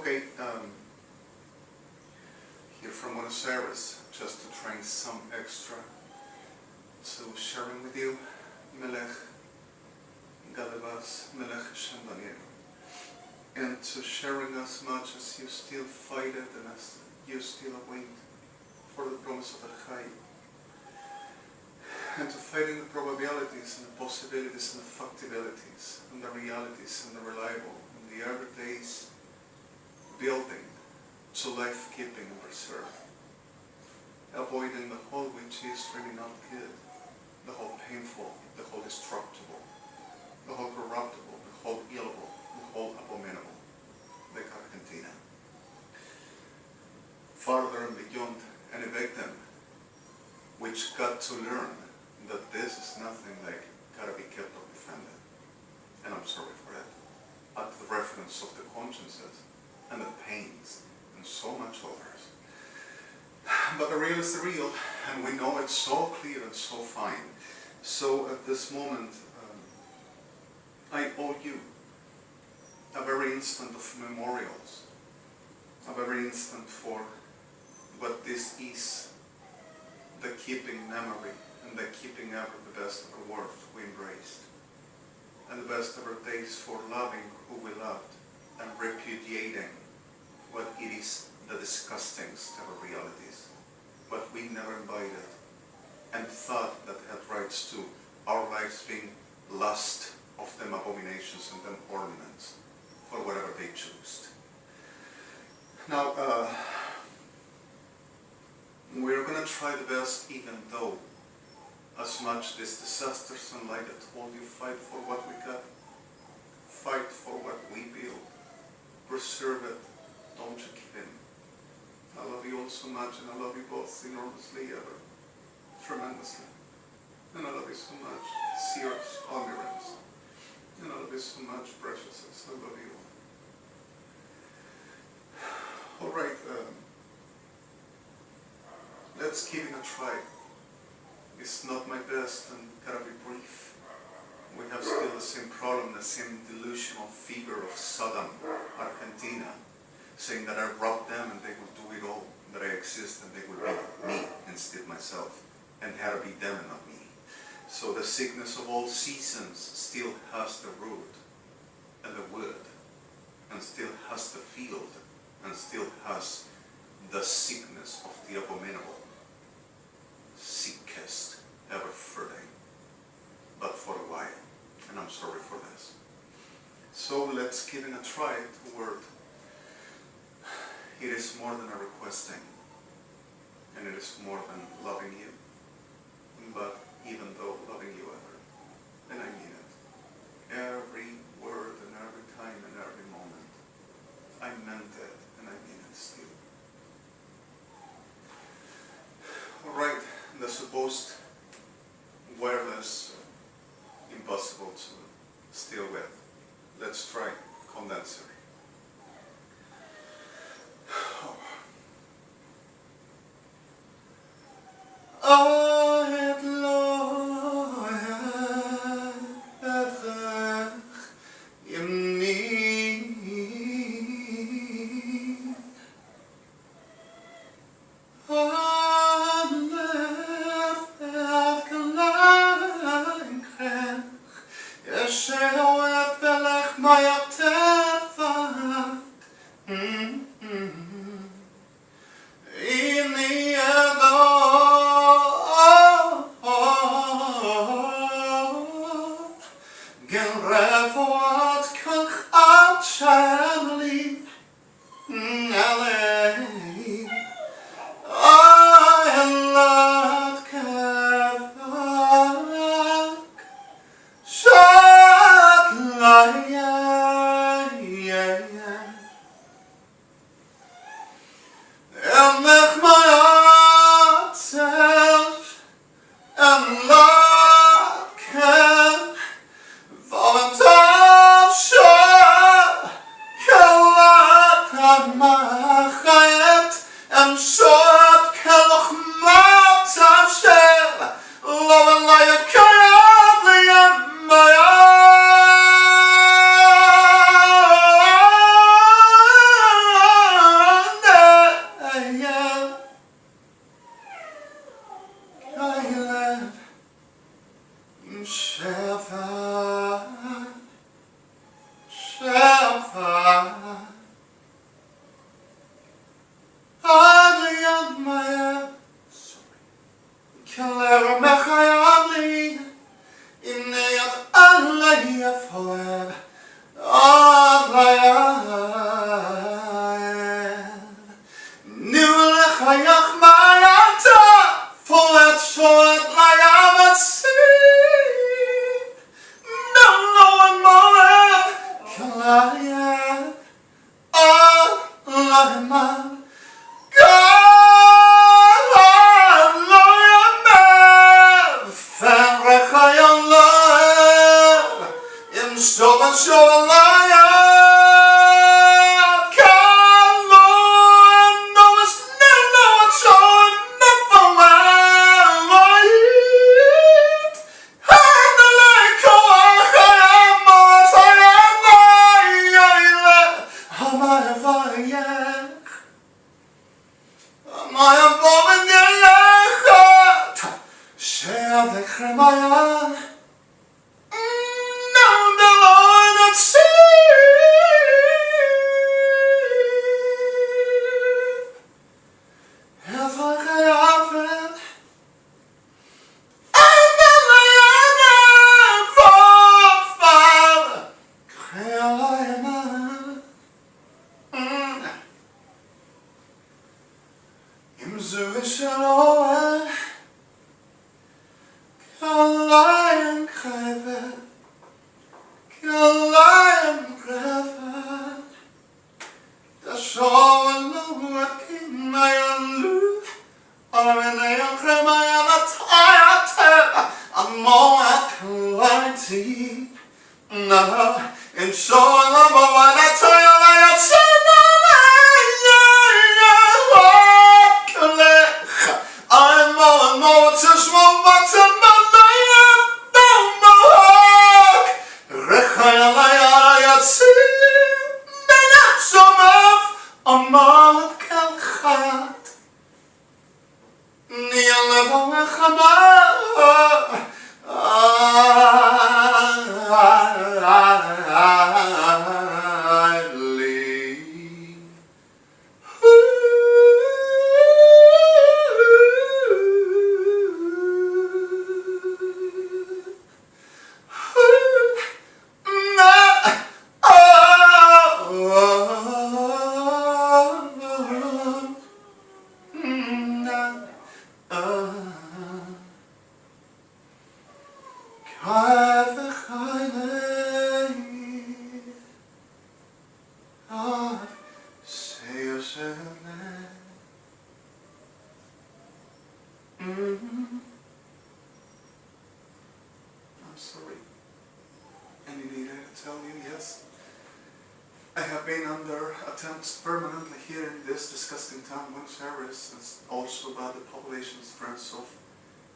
Okay, here from Buenos Aires, just to train some extra to sharing with you, Melech Melech, and to sharing as much as you still fight it and as you still await for the promise of the High, and to fighting the probabilities and the possibilities and the factibilities and the realities and the reliable and the everydays building to life-keeping and preserve, avoiding the whole which is really not good, the whole painful, the whole destructible, the whole corruptible, the whole illable, the whole abominable, like Argentina. Farther and beyond, and evict them, which got to learn that this is nothing like gotta be kept or defended. And I'm sorry for it. At the reference of the consciences and the pains and so much others. But the real is the real, and we know it so clear and so fine. So at this moment, I owe you a very instant of memorials, a very instant for what this is, the keeping memory and the keeping ever the best of our worth we embraced, and the best of our days for loving who we loved and repudiating what it is the disgustingest of our realities, what we never invited and thought that had rights to our lives being lust of them abominations and them ornaments for whatever they chose. Now, we're going to try the best, even though as much these disasters and like I told you, fight for what we got, fight for what we build, preserve it, don't you give in. I love you all so much, and I love you both enormously ever, tremendously. And I love you so much, serious, honorance. And I love you so much, preciouses. I love you all. All right, let's give it a try. It's not my best and gotta be brief. We have still the same problem, the same delusional figure of Sodom, Argentina, saying that I robbed them and they would do it all, that I exist and they would be me instead myself, and had to be them and not me. So the sickness of all seasons still has the root and the wood, and still has the field, and still has the sickness of the abominable. Sickest ever further, but for a while, and I'm sorry for this. So let's give it a try toward. It is more than a requesting, and it is more than loving you, but even though loving you ever, and I mean it, every word and every time and every moment, I meant it and I mean it still. All right. The supposed wireless, impossible to steal with. Let's try condenser.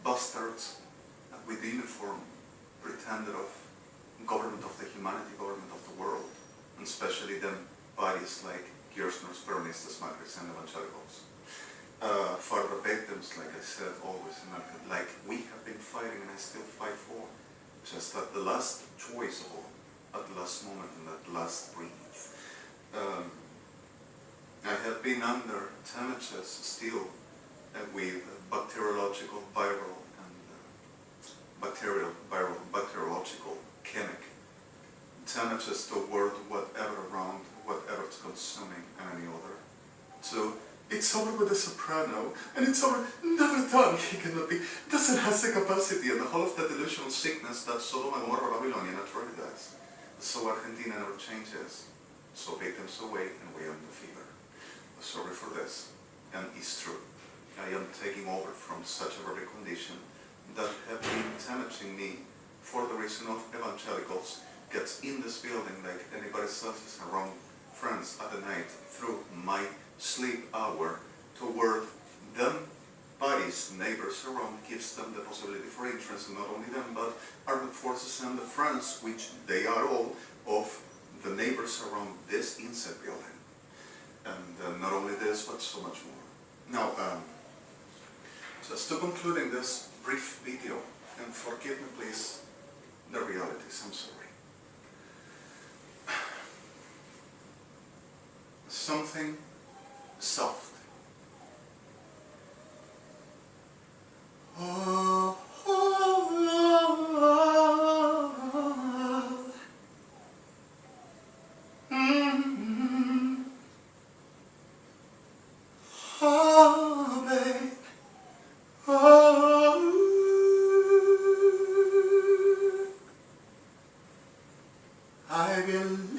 Bastards with the uniform pretended of government of the humanity, government of the world, and especially them bodies like Kirchner's, Peronistas, Macris, and evangelicals. Further victims, like I said, always, like we have been fighting and I still fight for, just at the last choice of all, at the last moment and at the last breath. I have been under temperatures still with bacteriological, viral, and bacteriological, chemic temperatures toward whatever around, whatever it's consuming, and any other. So it's over with the soprano, and it's over, never done, he cannot be, doesn't have the capacity and the whole of that delusional sickness that Sodom and Gomorrah, Babylon, naturally does. So Argentina never changes. So victims await and we under fever. Sorry for this, and it's true. I am taking over from such a very condition that have been damaging me for the reason of evangelicals gets in this building like anybody else around friends at the night through my sleep hour toward them bodies, neighbors around, gives them the possibility for entrance, and not only them but armed forces and the friends, which they are all of the neighbors around this insect building. And not only this, but so much more. Now, just to conclude in this brief video, and forgive me please the realities, I'm sorry. something soft. Oh, oh, oh, oh, mm-hmm. Oh, babe. Oh, I believe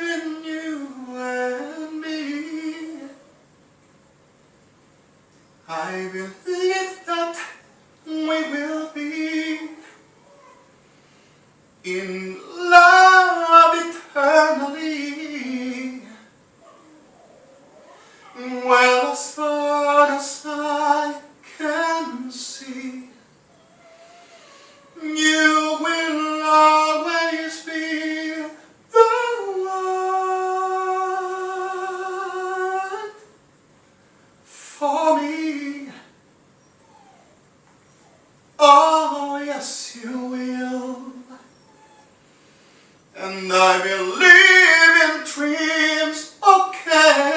in you and me. I believe that we will be in love eternally. Well, as far as I can see, you will always be the one for me. Oh, yes, you will. And I believe in dreams, okay.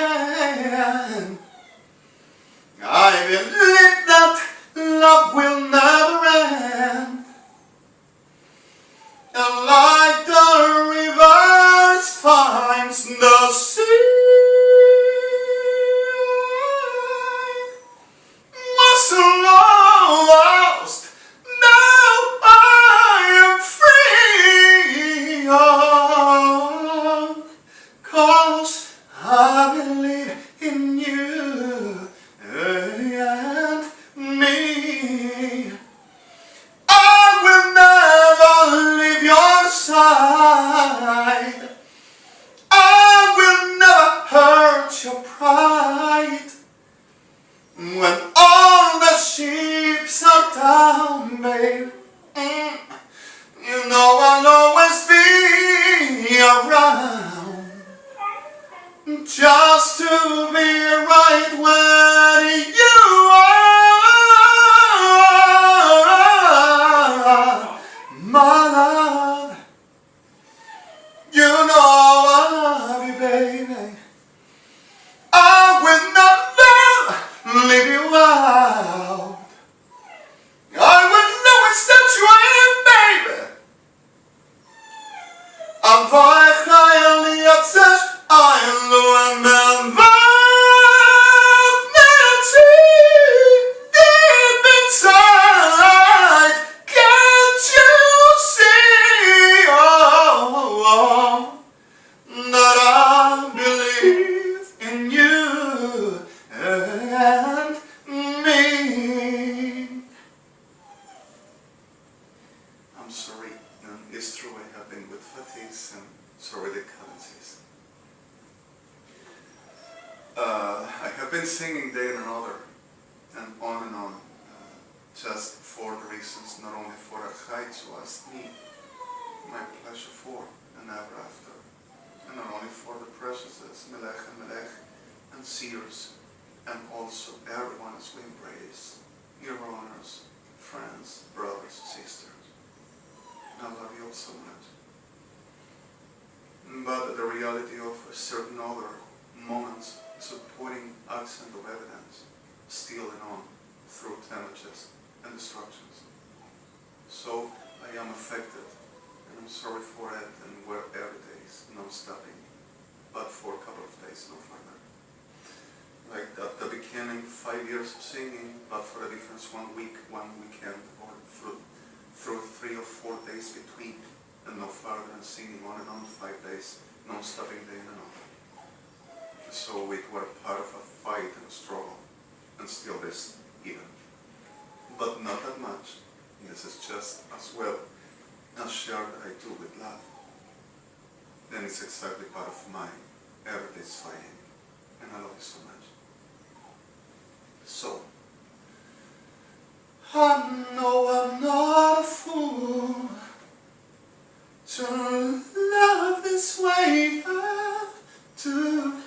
I believe that love will never end. And like the rivers finds the sea, was lost, now I am free. Oh, 'cause I believe in you and me. I will never leave your side. I will never hurt your pride. When all the ships are down, babe, you know I'll always be around, just to be right where you are, my love. You know I love you, baby. I will never leave you out. I will always set you in, baby. I'm highly obsessed. I am deep inside. Can't you see? Oh, that I believe in you and me. I'm sorry, it's true I have been with fatigues and sorry the cadencies. I have been singing day and another and on, just for the reasons not only for HYUMANITY asked me my pleasure for and ever after, and not only for the preciouses, Melech Melech and seers, and also everyone as we embrace, your honors, friends, brothers, sisters. I love you all so much. But the reality of certain other moments supporting accent of evidence, stealing on through damages and destructions. So I am affected, and I'm sorry for it, and we're every day, no stopping, but for a couple of days, no further. Like at the beginning, 5 years of singing, but for a difference 1 week, 1 weekend, or through 3 or 4 days between, and no further, and singing on and on 5 days, non-stopping day and another. So we were part of a fight and a struggle, and still this even. But not that much. This is just as well as shared I do with love. Then it's exactly part of my everyday's fighting, and I love you so much. So, I know I'm not a fool to love this way. To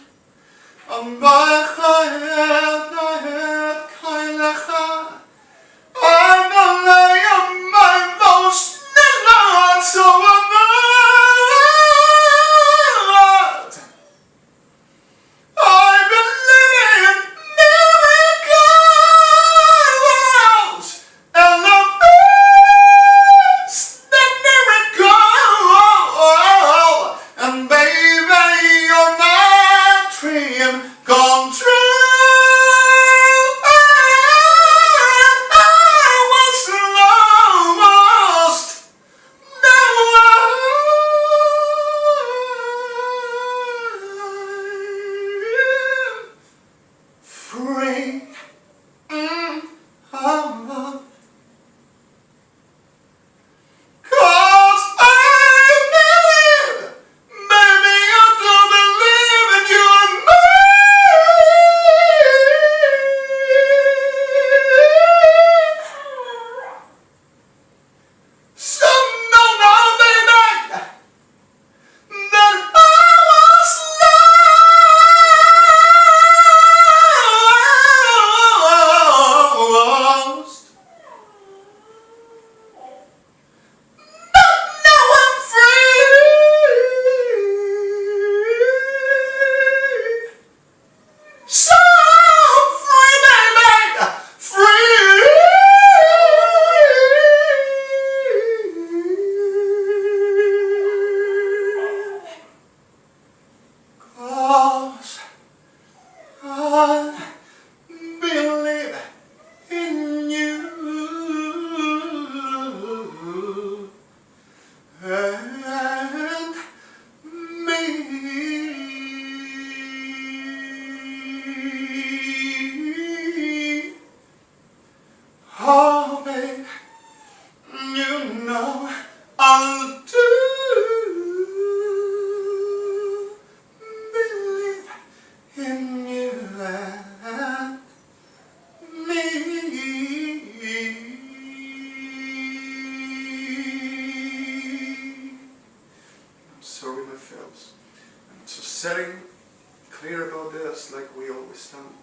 clear about this like we always done.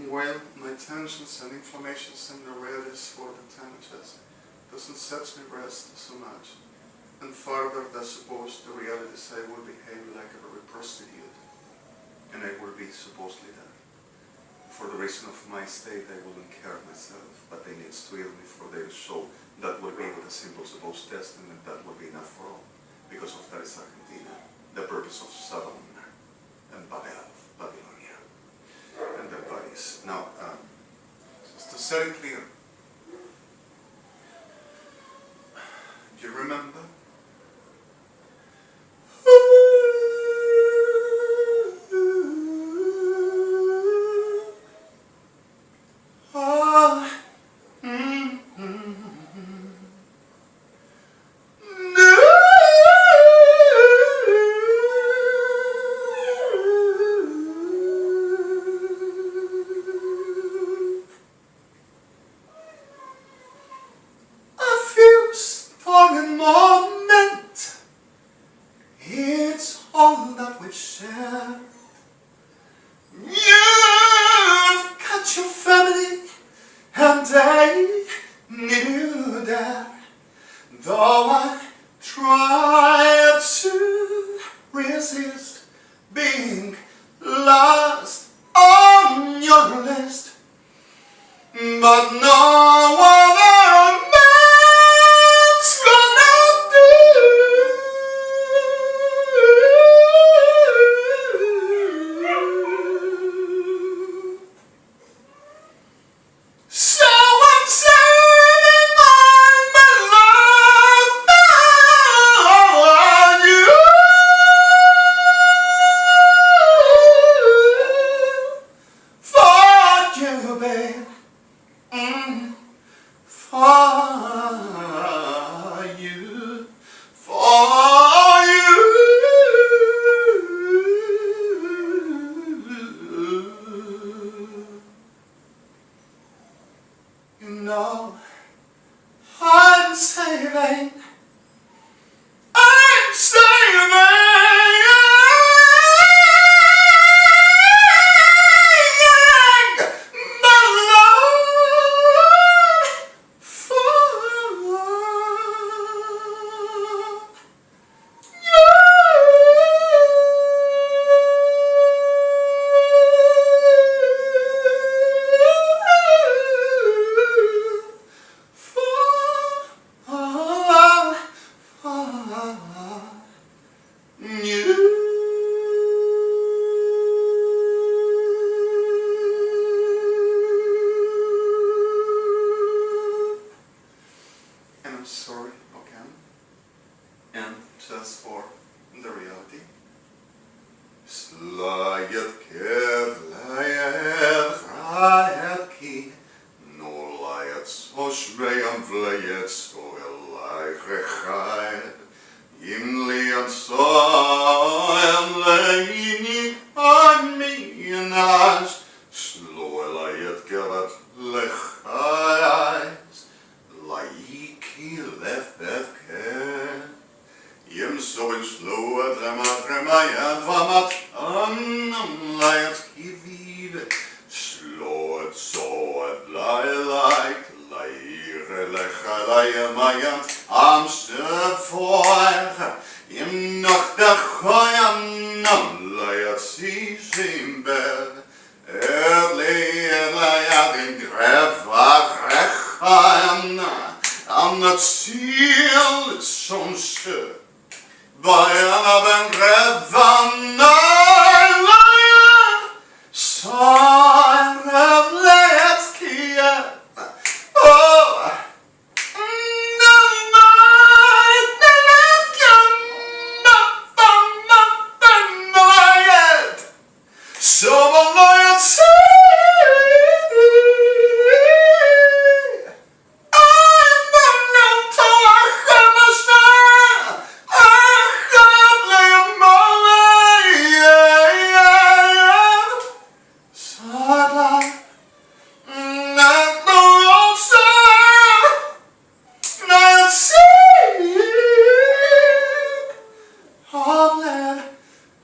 Well, my tensions and inflammations and the realities for the damages doesn't set me rest so much. And further, that suppose the realities I will behave like a very prostitute, and I will be supposedly that. For the reason of my state, I wouldn't care myself, but they need to heal me for their soul. That will be with a simple supposed testament, that will be enough for all. Because of that is Argentina, the purpose of Sodom and Babylonia, and their bodies. Now, just to set it clear, do you remember?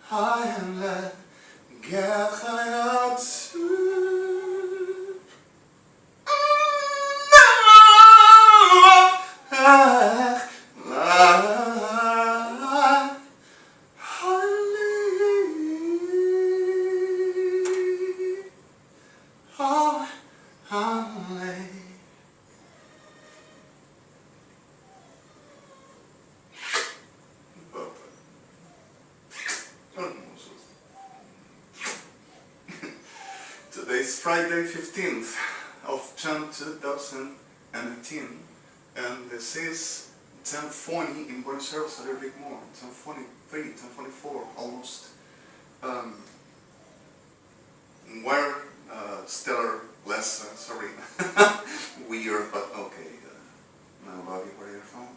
I melech, get hayat Today is Friday 15th of June 2018, and this is 10:40 in Buenos Aires, a little bit more, 10:43, 10:44 almost. Where stellar less, sorry, weird, but okay. Nobody where you're found.